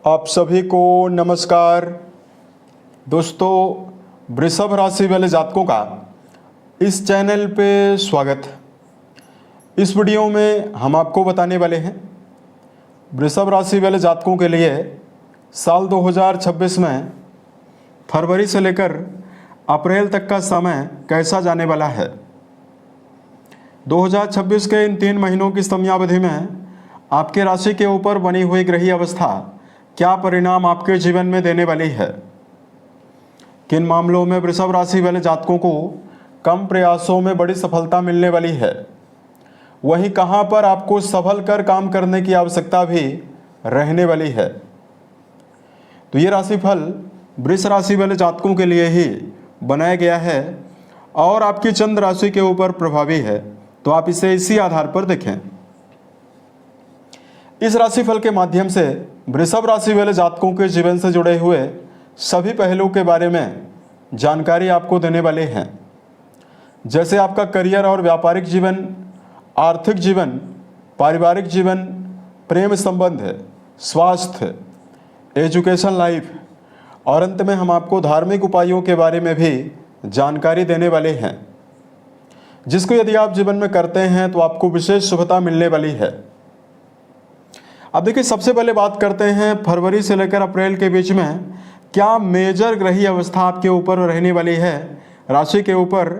आप सभी को नमस्कार। दोस्तों, वृषभ राशि वाले जातकों का इस चैनल पे स्वागत। इस वीडियो में हम आपको बताने वाले हैं वृषभ राशि वाले जातकों के लिए साल 2026 में फरवरी से लेकर अप्रैल तक का समय कैसा जाने वाला है। 2026 के इन 3 महीनों की समयावधि में आपके राशि के ऊपर बनी हुई ग्रही अवस्था क्या परिणाम आपके जीवन में देने वाली है। किन मामलों में वृषभ राशि वाले जातकों को कम प्रयासों में बड़ी सफलता मिलने वाली है, वहीं कहां पर आपको संभल कर काम करने की आवश्यकता भी रहने वाली है। तो ये राशिफल वृष राशि वाले जातकों के लिए ही बनाया गया है और आपकी चंद्र राशि के ऊपर प्रभावी है, तो आप इसे इसी आधार पर देखें। इस राशिफल के माध्यम से वृषभ राशि वाले जातकों के जीवन से जुड़े हुए सभी पहलुओं के बारे में जानकारी आपको देने वाले हैं, जैसे आपका करियर और व्यापारिक जीवन, आर्थिक जीवन, पारिवारिक जीवन, प्रेम संबंध, स्वास्थ्य, एजुकेशन लाइफ और अंत में हम आपको धार्मिक उपायों के बारे में भी जानकारी देने वाले हैं, जिसको यदि आप जीवन में करते हैं तो आपको विशेष शुभता मिलने वाली है। अब देखिए, सबसे पहले बात करते हैं फरवरी से लेकर अप्रैल के बीच में क्या मेजर ग्रही अवस्था आपके ऊपर रहने वाली है, राशि के ऊपर,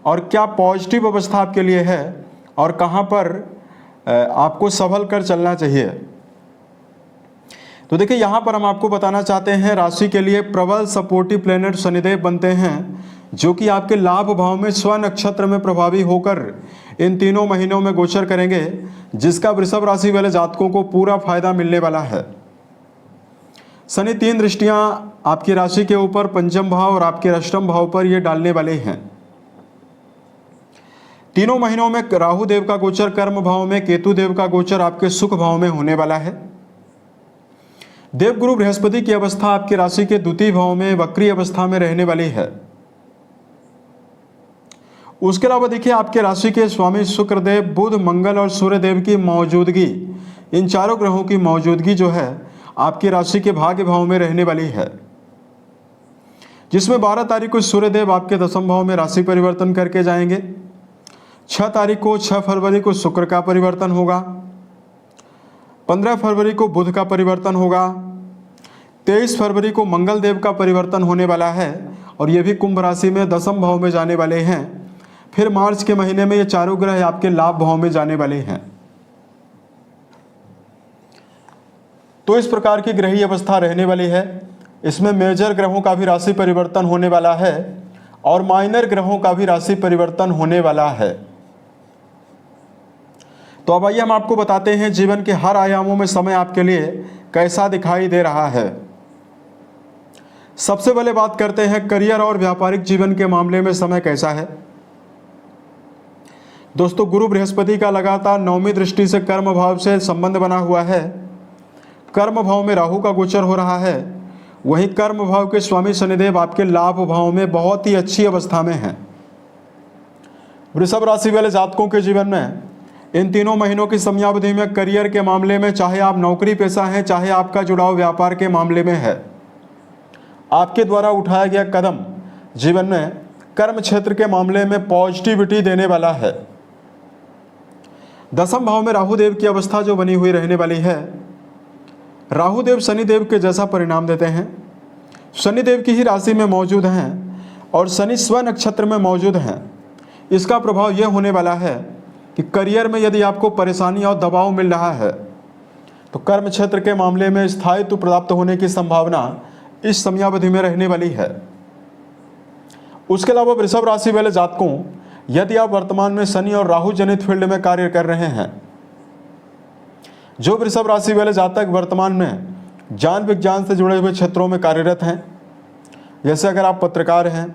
और क्या पॉजिटिव अवस्था आपके लिए है और कहां पर आपको संभल कर चलना चाहिए। तो देखिए, यहां पर हम आपको बताना चाहते हैं राशि के लिए प्रबल सपोर्टिव प्लैनेट शनिदेव बनते हैं, जो कि आपके लाभ भाव में स्व नक्षत्र में प्रभावी होकर इन 3 महीनों में गोचर करेंगे, जिसका वृषभ राशि वाले जातकों को पूरा फायदा मिलने वाला है। शनि 3 दृष्टियां आपकी राशि के ऊपर पंचम भाव और आपके अष्टम भाव पर ये डालने वाले हैं। 3 महीनों में राहु देव का गोचर कर्म भाव में, केतु देव का गोचर आपके सुख भाव में होने वाला है। देवगुरु बृहस्पति की अवस्था आपकी राशि के द्वितीय भाव में वक्री अवस्था में रहने वाली है। उसके अलावा देखिए, आपके राशि के स्वामी शुक्रदेव, बुध, मंगल और सूर्यदेव की मौजूदगी, इन चारों ग्रहों की मौजूदगी जो है आपकी राशि के भाग्य भाव में रहने वाली है, जिसमें 12 तारीख को सूर्यदेव आपके 10वें भाव में राशि परिवर्तन करके जाएंगे। 6 तारीख को 6 फरवरी को शुक्र का परिवर्तन होगा। 15 फरवरी को बुध का परिवर्तन होगा। 23 फरवरी को मंगल देव का परिवर्तन होने वाला है और ये भी कुंभ राशि में 10वें भाव में जाने वाले हैं। फिर मार्च के महीने में ये चारों ग्रह आपके लाभ भाव में जाने वाले हैं। तो इस प्रकार की ग्रही अवस्था रहने वाली है। इसमें मेजर ग्रहों का भी राशि परिवर्तन होने वाला है और माइनर ग्रहों का भी राशि परिवर्तन होने वाला है। तो अब आइए हम आपको बताते हैं जीवन के हर आयामों में समय आपके लिए कैसा दिखाई दे रहा है। सबसे पहले बात करते हैं करियर और व्यापारिक जीवन के मामले में समय कैसा है। दोस्तों, गुरु बृहस्पति का लगातार 9वीं दृष्टि से कर्म भाव से संबंध बना हुआ है। कर्म भाव में राहु का गोचर हो रहा है, वहीं कर्म भाव के स्वामी शनिदेव आपके लाभ भाव में बहुत ही अच्छी अवस्था में हैं। वृषभ राशि वाले जातकों के जीवन में इन 3 महीनों की समयावधि में करियर के मामले में, चाहे आप नौकरी पेशा हैं, चाहे आपका जुड़ाव व्यापार के मामले में है, आपके द्वारा उठाया गया कदम जीवन में कर्म क्षेत्र के मामले में पॉजिटिविटी देने वाला है। 10वें भाव में राहुदेव की अवस्था जो बनी हुई रहने वाली है, राहुदेव शनिदेव के जैसा परिणाम देते हैं। शनिदेव की ही राशि में मौजूद हैं और शनि स्व नक्षत्र में मौजूद हैं। इसका प्रभाव यह होने वाला है कि करियर में यदि आपको परेशानी और दबाव मिल रहा है तो कर्म क्षेत्र के मामले में स्थायित्व प्राप्त होने की संभावना इस समयावधि में रहने वाली है। उसके अलावा वृषभ राशि वाले जातकों, यदि आप वर्तमान में शनि और राहु जनित फील्ड में कार्य कर रहे हैं, जो वृषभ राशि वाले जातक वर्तमान में ज्ञान विज्ञान से जुड़े हुए क्षेत्रों में कार्यरत हैं, जैसे अगर आप पत्रकार हैं,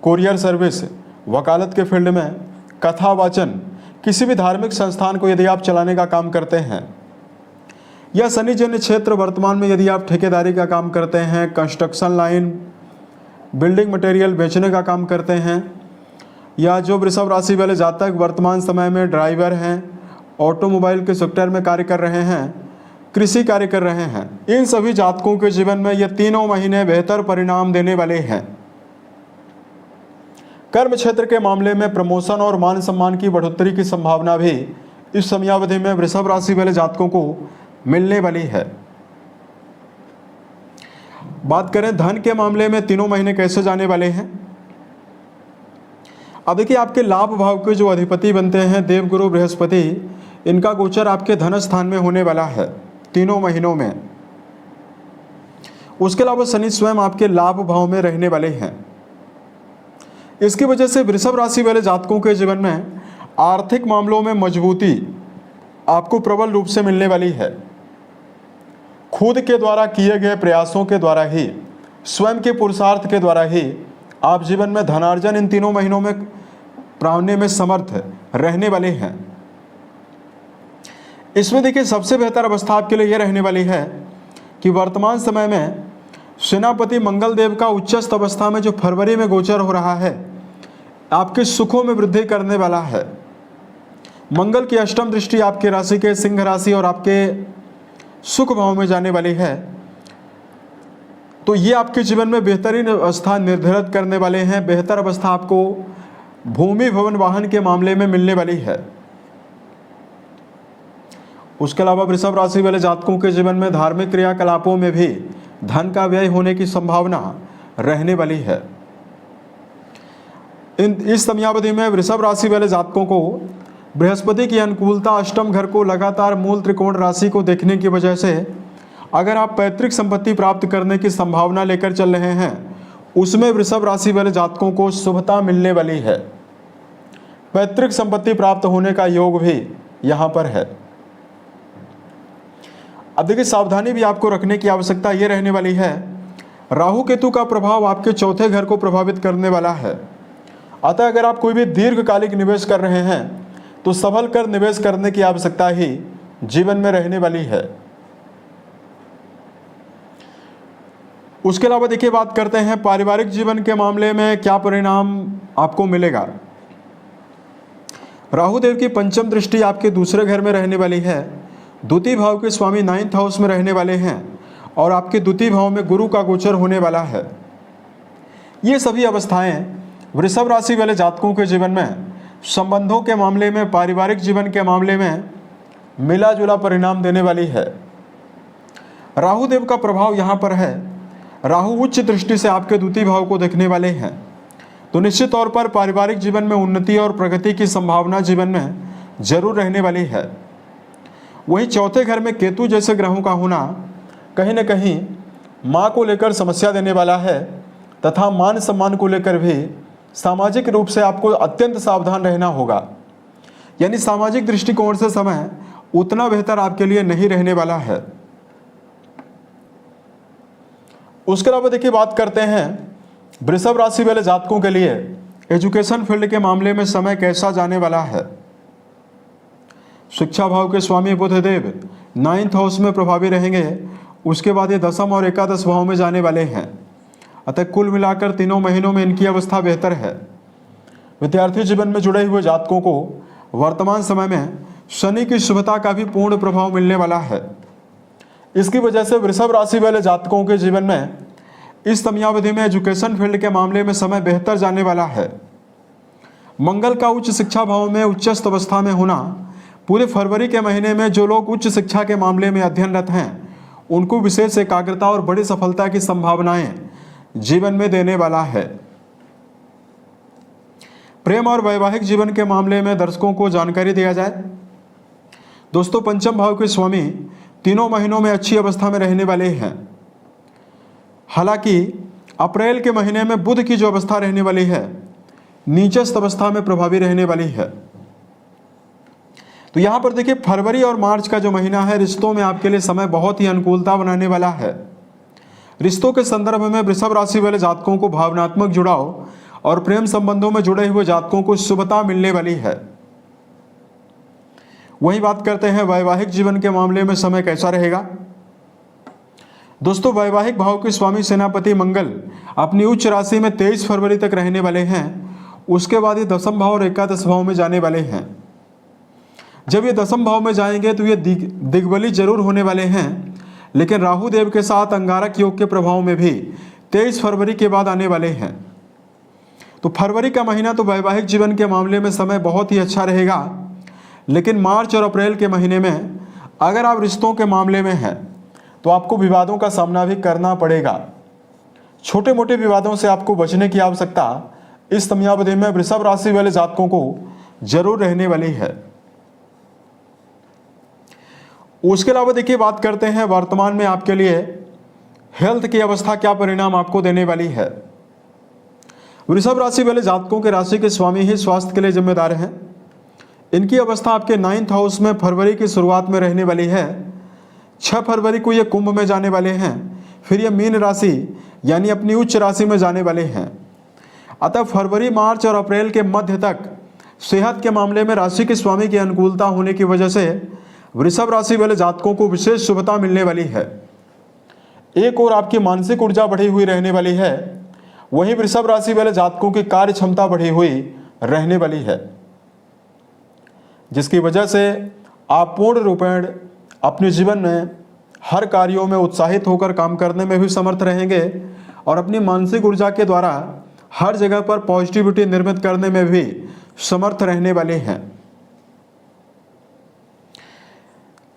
कोरियर सर्विस, वकालत के फील्ड में, कथा वाचन, किसी भी धार्मिक संस्थान को यदि आप चलाने का काम करते हैं, या शनि जन्य क्षेत्र वर्तमान में यदि आप ठेकेदारी का काम करते हैं, कंस्ट्रक्शन लाइन, बिल्डिंग मटेरियल बेचने का काम करते हैं, या जो वृषभ राशि वाले जातक वर्तमान समय में ड्राइवर हैं, ऑटोमोबाइल के सेक्टर में कार्य कर रहे हैं, कृषि कार्य कर रहे हैं, इन सभी जातकों के जीवन में ये तीनों महीने बेहतर परिणाम देने वाले हैं। कर्म क्षेत्र के मामले में प्रमोशन और मान सम्मान की बढ़ोतरी की संभावना भी इस समयावधि में वृषभ राशि वाले जातकों को मिलने वाली है। बात करें धन के मामले में तीनों महीने कैसे जाने वाले हैं। अब देखिए, आपके लाभ भाव के जो अधिपति बनते हैं देवगुरु बृहस्पति, इनका गोचर आपके धन स्थान में होने वाला है तीनों महीनों में। उसके अलावा शनि स्वयं आपके लाभ भाव में रहने वाले हैं। इसकी वजह से वृषभ राशि वाले जातकों के जीवन में आर्थिक मामलों में मजबूती आपको प्रबल रूप से मिलने वाली है। खुद के द्वारा किए गए प्रयासों के द्वारा ही, स्वयं के पुरुषार्थ के द्वारा ही आप जीवन में धनार्जन इन तीनों महीनों में प्राप्त में समर्थ रहने वाले हैं। इसमें देखिए, सबसे बेहतर अवस्था आपके लिए यह रहने वाली है कि वर्तमान समय में सेनापति मंगल देव का उच्चस्थ अवस्था में जो फरवरी में गोचर हो रहा है, आपके सुखों में वृद्धि करने वाला है। मंगल की अष्टम दृष्टि आपके राशि के सिंह राशि और आपके सुख भाव में जाने वाली है, तो ये आपके जीवन में बेहतरीन अवस्था निर्धारित करने वाले हैं। बेहतर अवस्था आपको भूमि भवन वाहन के मामले में मिलने वाली है। उसके अलावा वृषभ राशि वाले जातकों के जीवन में धार्मिक क्रियाकलापों में भी धन का व्यय होने की संभावना रहने वाली है। इस समयावधि में वृषभ राशि वाले जातकों को बृहस्पति की अनुकूलता अष्टम घर को लगातार मूल त्रिकोण राशि को देखने की वजह से अगर आप पैतृक संपत्ति प्राप्त करने की संभावना लेकर चल रहे हैं, उसमें वृषभ राशि वाले जातकों को शुभता मिलने वाली है। पैतृक संपत्ति प्राप्त होने का योग भी यहाँ पर है। अब देखिए, सावधानी भी आपको रखने की आवश्यकता ये रहने वाली है, राहु केतु का प्रभाव आपके चौथे घर को प्रभावित करने वाला है। अतः अगर आप कोई भी दीर्घकालिक निवेश कर रहे हैं तो संभल कर निवेश करने की आवश्यकता ही जीवन में रहने वाली है। उसके अलावा देखिए, बात करते हैं पारिवारिक जीवन के मामले में क्या परिणाम आपको मिलेगा। राहु देव की पंचम दृष्टि आपके दूसरे घर में रहने वाली है। द्वितीय भाव के स्वामी 9th हाउस में रहने वाले हैं और आपके द्वितीय भाव में गुरु का गोचर होने वाला है। ये सभी अवस्थाएं वृषभ राशि वाले जातकों के जीवन में संबंधों के मामले में, पारिवारिक जीवन के मामले में मिला जुला परिणाम देने वाली है। राहु देव का प्रभाव यहाँ पर है। राहु उच्च दृष्टि से आपके द्वितीय भाव को देखने वाले हैं, तो निश्चित तौर पर पारिवारिक जीवन में उन्नति और प्रगति की संभावना जीवन में जरूर रहने वाली है। वहीं चौथे घर में केतु जैसे ग्रहों का होना कहीं न कहीं माँ को लेकर समस्या देने वाला है तथा मान सम्मान को लेकर भी सामाजिक रूप से आपको अत्यंत सावधान रहना होगा। यानी सामाजिक दृष्टिकोण से समय उतना बेहतर आपके लिए नहीं रहने वाला है। उसके अलावा देखिए, बात करते हैं वृषभ राशि वाले जातकों के लिए एजुकेशन फील्ड के मामले में समय कैसा जाने वाला है। शिक्षा भाव के स्वामी बुध देव 9th हाउस में प्रभावी रहेंगे। उसके बाद ये दसम और एकादश भाव में जाने वाले हैं। अतः कुल मिलाकर तीनों महीनों में इनकी अवस्था बेहतर है। विद्यार्थी जीवन में जुड़े हुए जातकों को वर्तमान समय में शनि की शुभता का भी पूर्ण प्रभाव मिलने वाला है। इसकी वजह से वृषभ राशि वाले जातकों के जीवन में इस समयावधि में एजुकेशन फील्ड के मामले में समय बेहतर जाने वाला है। मंगल का उच्च शिक्षा भाव में उच्चस्थ अवस्था में होना पूरे फरवरी के महीने में जो लोग उच्च शिक्षा के मामले में अध्ययनरत हैं उनको विशेष एकाग्रता और बड़ी सफलता की संभावनाएं जीवन में देने वाला है। प्रेम और वैवाहिक जीवन के मामले में दर्शकों को जानकारी दिया जाए। दोस्तों, पंचम भाव के स्वामी तीनों महीनों में अच्छी अवस्था में रहने वाले हैं। हालांकि अप्रैल के महीने में बुध की जो अवस्था रहने वाली है नीचस्थ अवस्था में प्रभावी रहने वाली है। तो यहां पर देखिए, फरवरी और मार्च का जो महीना है रिश्तों में आपके लिए समय बहुत ही अनुकूलता बनाने वाला है। रिश्तों के संदर्भ में वृषभ राशि वाले जातकों को भावनात्मक जुड़ाव और प्रेम संबंधों में जुड़े हुए जातकों को शुभता मिलने वाली है। वहीं बात करते हैं वैवाहिक जीवन के मामले में समय कैसा रहेगा। दोस्तों, वैवाहिक भाव के स्वामी सेनापति मंगल अपनी उच्च राशि में 23 फरवरी तक रहने वाले हैं। उसके बाद ये दसम भाव और एकादश भाव में जाने वाले हैं। जब ये दसम भाव में जाएंगे तो ये दिग्बली जरूर होने वाले हैं, लेकिन राहु देव के साथ अंगारक योग के प्रभाव में भी 23 फरवरी के बाद आने वाले हैं। तो फरवरी का महीना तो वैवाहिक जीवन के मामले में समय बहुत ही अच्छा रहेगा, लेकिन मार्च और अप्रैल के महीने में अगर आप रिश्तों के मामले में हैं तो आपको विवादों का सामना भी करना पड़ेगा। छोटे मोटे विवादों से आपको बचने की आवश्यकता इस समयावधि में वृषभ राशि वाले जातकों को जरूर रहने वाली है। उसके अलावा देखिए, बात करते हैं वर्तमान में आपके लिए हेल्थ की अवस्था क्या परिणाम आपको देने वाली है। वृषभ राशि वाले जातकों के राशि के स्वामी ही स्वास्थ्य के लिए जिम्मेदार हैं। इनकी अवस्था आपके 9th हाउस में फरवरी की शुरुआत में रहने वाली है। 6 फरवरी को ये कुंभ में जाने वाले हैं, फिर ये मीन राशि यानी अपनी उच्च राशि में जाने वाले हैं। अतः फरवरी, मार्च और अप्रैल के मध्य तक सेहत के मामले में राशि के स्वामी की अनुकूलता होने की वजह से वृषभ राशि वाले जातकों को विशेष शुभता मिलने वाली है। एक और आपकी मानसिक ऊर्जा बढ़ी हुई रहने वाली है, वहीं वृषभ राशि वाले जातकों की कार्य क्षमता बढ़ी हुई रहने वाली है, जिसकी वजह से आप पूर्ण रूपेण अपने जीवन में हर कार्यों में उत्साहित होकर काम करने में भी समर्थ रहेंगे और अपनी मानसिक ऊर्जा के द्वारा हर जगह पर पॉजिटिविटी निर्मित करने में भी समर्थ रहने वाले हैं।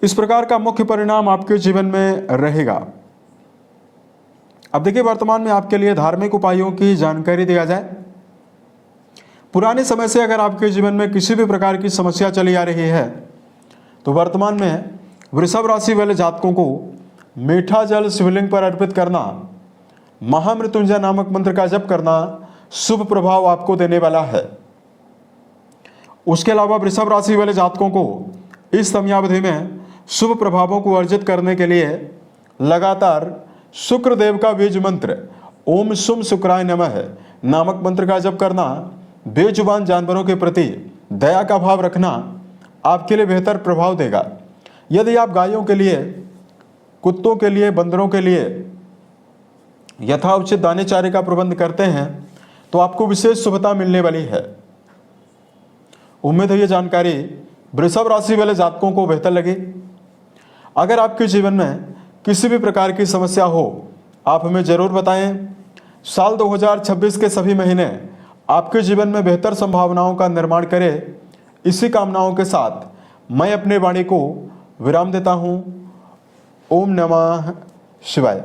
इस प्रकार का मुख्य परिणाम आपके जीवन में रहेगा। अब देखिए, वर्तमान में आपके लिए धार्मिक उपायों की जानकारी दिया जाए। पुराने समय से अगर आपके जीवन में किसी भी प्रकार की समस्या चली आ रही है तो वर्तमान में वृषभ राशि वाले जातकों को मीठा जल शिवलिंग पर अर्पित करना, महामृत्युंजय नामक मंत्र का जप करना शुभ प्रभाव आपको देने वाला है। उसके अलावा वृषभ राशि वाले जातकों को इस समयावधि में शुभ प्रभावों को अर्जित करने के लिए लगातार शुक्र देव का बीज मंत्र ओम शुम शुक्राय नमः नामक मंत्र का जप करना, बेजुबान जानवरों के प्रति दया का भाव रखना आपके लिए बेहतर प्रभाव देगा। यदि आप गायों के लिए, कुत्तों के लिए, बंदरों के लिए यथाउचित दाने चारे का प्रबंध करते हैं तो आपको विशेष शुभता मिलने वाली है। उम्मीद है ये जानकारी वृषभ राशि वाले जातकों को बेहतर लगी। अगर आपके जीवन में किसी भी प्रकार की समस्या हो, आप हमें जरूर बताएं। साल 2026 के सभी महीने आपके जीवन में बेहतर संभावनाओं का निर्माण करें। इसी कामनाओं के साथ मैं अपने वाणी को विराम देता हूँ। ओम नमः शिवाय।